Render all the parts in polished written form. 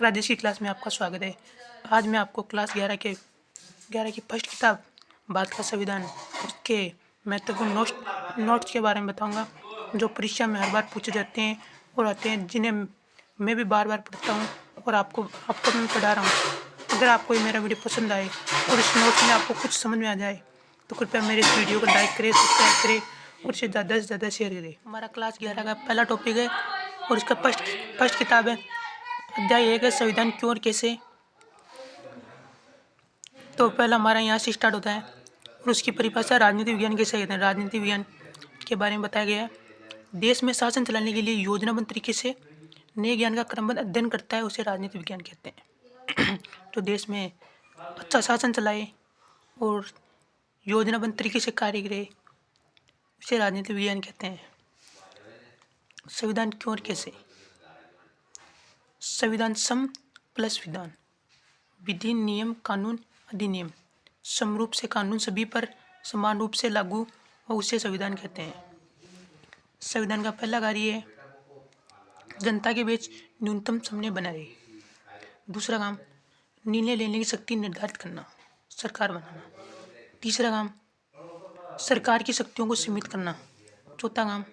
राजेश की क्लास में आपका स्वागत है। आज मैं आपको क्लास 11 की फर्स्ट किताब भारत का संविधान उसके महत्वपूर्ण नोट्स के बारे में बताऊंगा, जो परीक्षा में हर बार पूछे जाते हैं और आते हैं, जिन्हें मैं भी बार बार पढ़ता हूं और आपको मैं पढ़ा रहा हूं। अगर आपको ये मेरा वीडियो पसंद आए और इस नोट्स में आपको कुछ समझ में आ जाए तो कृपया मेरे इस वीडियो को लाइक करें, सब्सक्राइब करें और इसे ज़्यादा से ज़्यादा शेयर करें। हमारा क्लास 11 का पहला टॉपिक है और इसका फर्स्ट किताब है अध्याय 1 है संविधान क्यों और कैसे। तो पहला हमारा यहाँ से स्टार्ट होता है और उसकी परिभाषा राजनीति विज्ञान कैसे कहते हैं। राजनीति विज्ञान के बारे में बताया गया है। देश में शासन चलाने के लिए योजनाबद्ध तरीके से नए ज्ञान का क्रमबद्ध अध्ययन करता है, उसे राजनीति विज्ञान कहते हैं। जो देश में अच्छा शासन चलाए और योजनाबद्ध तरीके से कार्य करे, उसे राजनीति विज्ञान कहते हैं। संविधान क्यों और कैसे। संविधान सम प्लस विधान, विधि नियम कानून अधिनियम, समरूप से कानून सभी पर समान रूप से लागू और उसे संविधान कहते हैं। संविधान का पहला कार्य है जनता के बीच न्यूनतम समन्वय बनाए। दूसरा काम निर्णय लेने की शक्ति निर्धारित करना, सरकार बनाना। तीसरा काम सरकार की शक्तियों को सीमित करना। चौथा काम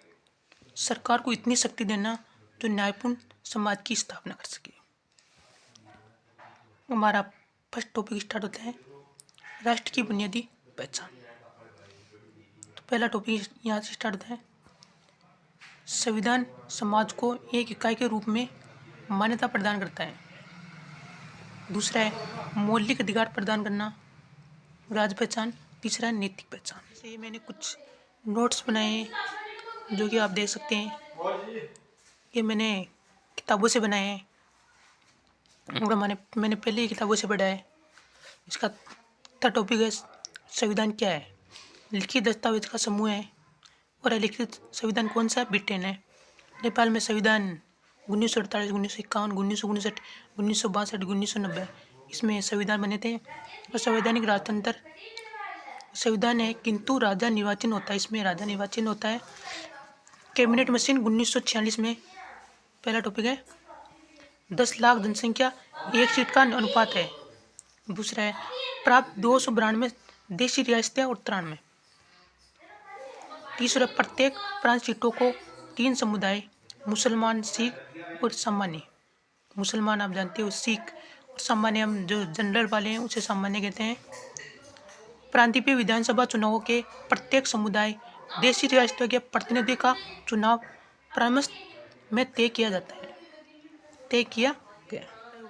सरकार को इतनी शक्ति देना जो न्यायपूर्ण समाज की स्थापना कर सके। हमारा फर्स्ट टॉपिक स्टार्ट होता है राष्ट्र की बुनियादी पहचान। तो पहला टॉपिक यहाँ से स्टार्ट होता है संविधान समाज को एक इकाई के रूप में मान्यता प्रदान करता है। दूसरा है मौलिक अधिकार प्रदान करना, राज्य पहचान। तीसरा है नैतिक पहचान। से मैंने कुछ नोट्स बनाए हैं जो कि आप देख सकते हैं। ये मैंने किताबों से बनाए हैं और मैंने पहले ही किताबों से पढ़ा है। इसका टॉपिक है संविधान क्या है। लिखित दस्तावेज का समूह है और अलिखित संविधान कौन सा है। ब्रिटेन है। नेपाल में संविधान 1948, 1951, 1959, 1962, 1990 इसमें संविधान बने थे। और संवैधानिक राजतंत्र संविधान है किंतु राजा निर्वाचन होता है, इसमें राजा निर्वाचन होता है। कैबिनेट मशीन 1946 में। पहला टॉपिक है 10 लाख जनसंख्या 1 सीट का अनुपात है। दूसरा है प्राप्त 292 देशी रियासतें और 93। तीसरा प्रत्येक प्रांत सीटों को 3 समुदाय मुसलमान, सिख और सामान्य। मुसलमान आप जानते हो, सिख और सामान्य हम जो जनरल वाले हैं उसे सामान्य कहते हैं। प्रांतीय विधानसभा चुनावों के प्रत्येक समुदाय देशी रियासतों के प्रतिनिधि का चुनाव परामर्श में तय किया गया।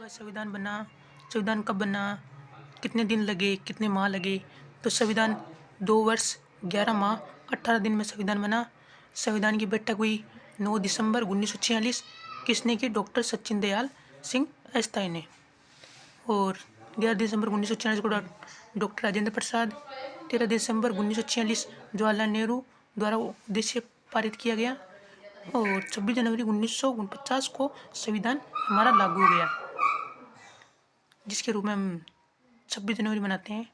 संविधान बना, संविधान कब बना, कितने दिन लगे, कितने माह लगे। तो संविधान 2 वर्ष 11 माह 18 दिन में संविधान बना। संविधान की बैठक हुई 9 दिसंबर 1946 किसने की, डॉक्टर सचिन दयाल सिंह अस्थाई ने। और 11 दिसंबर 1946 को डॉक्टर राजेंद्र प्रसाद। 13 दिसंबर 1946 जवाहरलाल नेहरू द्वारा उद्देश्य पारित किया गया। और 26 जनवरी 1949 को संविधान हमारा लागू हो गया, जिसके रूप में हम 26 जनवरी मनाते हैं।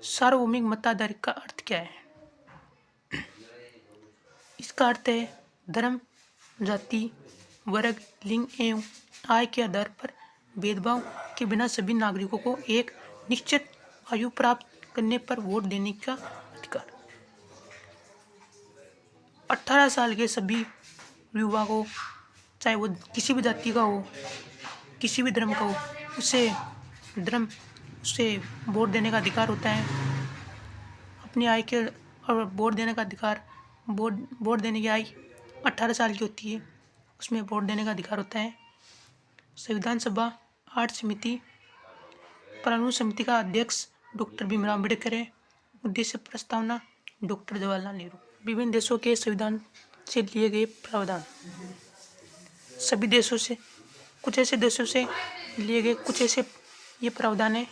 सार्वभौमिक मताधिकार का अर्थ क्या है। इसका अर्थ है धर्म, जाति, वर्ग, लिंग एवं आय के आधार पर भेदभाव के बिना सभी नागरिकों को एक निश्चित आयु प्राप्त करने पर वोट देने का अधिकार। 18 साल के सभी युवा को, चाहे वो किसी भी जाति का हो, किसी भी धर्म का हो, उसे वोट देने का अधिकार होता है। अपनी आय के और वोट देने का अधिकार, वोट देने की आयु 18 साल की होती है, उसमें वोट देने का अधिकार होता है। संविधान सभा 8 समिति, प्रारूप समिति का अध्यक्ष डॉक्टर भीमराव अम्बेडकर है। उद्देश्य प्रस्तावना डॉक्टर जवाहरलाल नेहरू। विभिन्न देशों के संविधान से लिए गए प्रावधान। सभी देशों से, कुछ ऐसे देशों से लिए गए कुछ ऐसे ये प्रावधान है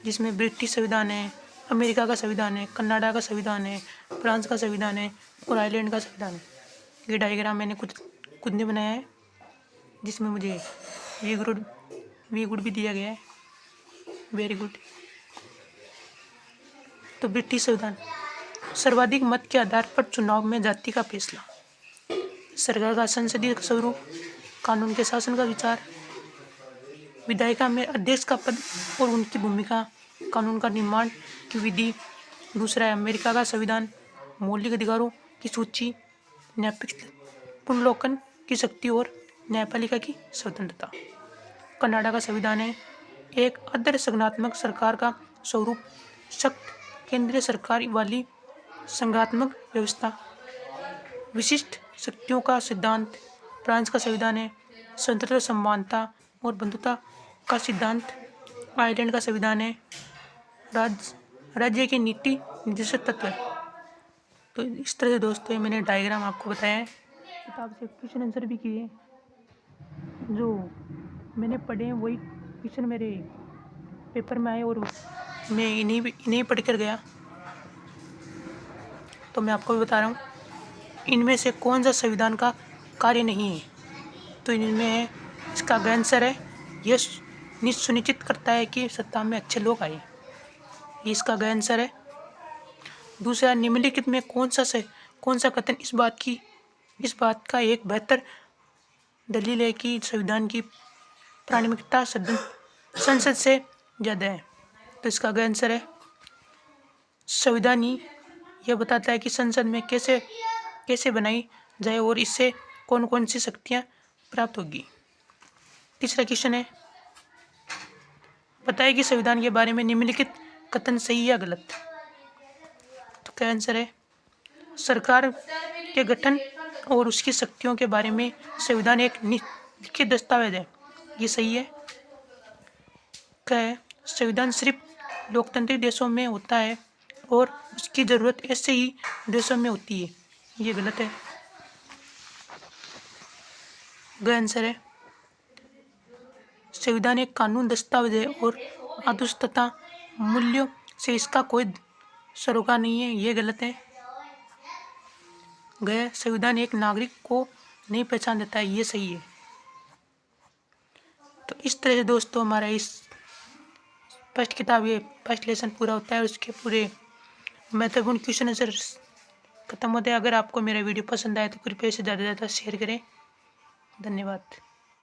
जिसमें ब्रिटिश संविधान है, अमेरिका का संविधान है, कनाडा का संविधान है, फ्रांस का संविधान है और आयरलैंड का संविधान है। ये डायग्राम मैंने खुद ने बनाया है, जिसमें मुझे वी गुड भी दिया गया है। Very good. तो ब्रिटिश संविधान सर्वाधिक मत के आधार पर चुनाव में जाति का फैसला, सरकार का संसदीय स्वरूप, कानून के शासन का विचार, विधायिका में अध्यक्ष का पद और उनकी भूमिका, कानून का निर्माण की विधि। दूसरा है अमेरिका का संविधान, मौलिक अधिकारों की सूची, न्यायिक पुनर्विलोकन की शक्ति और न्यायपालिका की स्वतंत्रता। कनाडा का संविधान है एक अर्धसंघात्मक सरकार का स्वरूप, सख्त केंद्रीय सरकार वाली संघात्मक व्यवस्था, विशिष्ट शक्तियों का सिद्धांत। फ्रांस का संविधान है स्वतंत्रता, समानता और बंधुता का सिद्धांत। आयरलैंड का संविधान है राज्य के नीति निर्देशक तत्व। तो इस तरह से दोस्तों ये मैंने डायग्राम आपको बताया है। किताब से क्वेश्चन आंसर भी किए, जो मैंने पढ़े हैं वही क्वेश्चन मेरे पेपर में आए और मैं इन्हीं पढ़ कर गया। तो मैं आपको भी बता रहा हूँ इनमें से कौन सा संविधान का कार्य नहीं है। तो इनमें है इसका आंसर है यह सुनिश्चित करता है कि सत्ता में अच्छे लोग आए, ये इसका आंसर है। दूसरा, निम्नलिखित में कौन सा कथन इस बात का एक बेहतर दलील है कि संविधान की प्राथमिकता संसद से ज़्यादा है। तो इसका आंसर है संविधान ही यह बताता है कि संसद में कैसे बनाई जाए और इससे कौन कौन सी शक्तियाँ प्राप्त होगी। तीसरा क्वेश्चन है बताइए कि संविधान के बारे में निम्नलिखित कथन सही या गलत। तो क्या आंसर है सरकार के गठन और उसकी शक्तियों के बारे में संविधान एक लिखित दस्तावेज है, ये सही है। क्या है संविधान सिर्फ लोकतांत्रिक देशों में होता है और उसकी ज़रूरत ऐसे ही देशों में होती है, ये गलत है। आंसर है संविधान एक कानून दस्तावेज है और आदर्श तथा मूल्यों से इसका कोई सरोकार नहीं है, ये गलत है। संविधान एक नागरिक को नहीं पहचान देता है, ये सही है। तो इस तरह से दोस्तों हमारा इस फर्स्ट लेसन पूरा होता है और उसके पूरे महत्वपूर्ण क्वेश्चन आंसर खत्म होते हैं। अगर आपको मेरा वीडियो पसंद आए तो कृपया इसे ज़्यादा से ज़्यादा शेयर करें। धन्यवाद।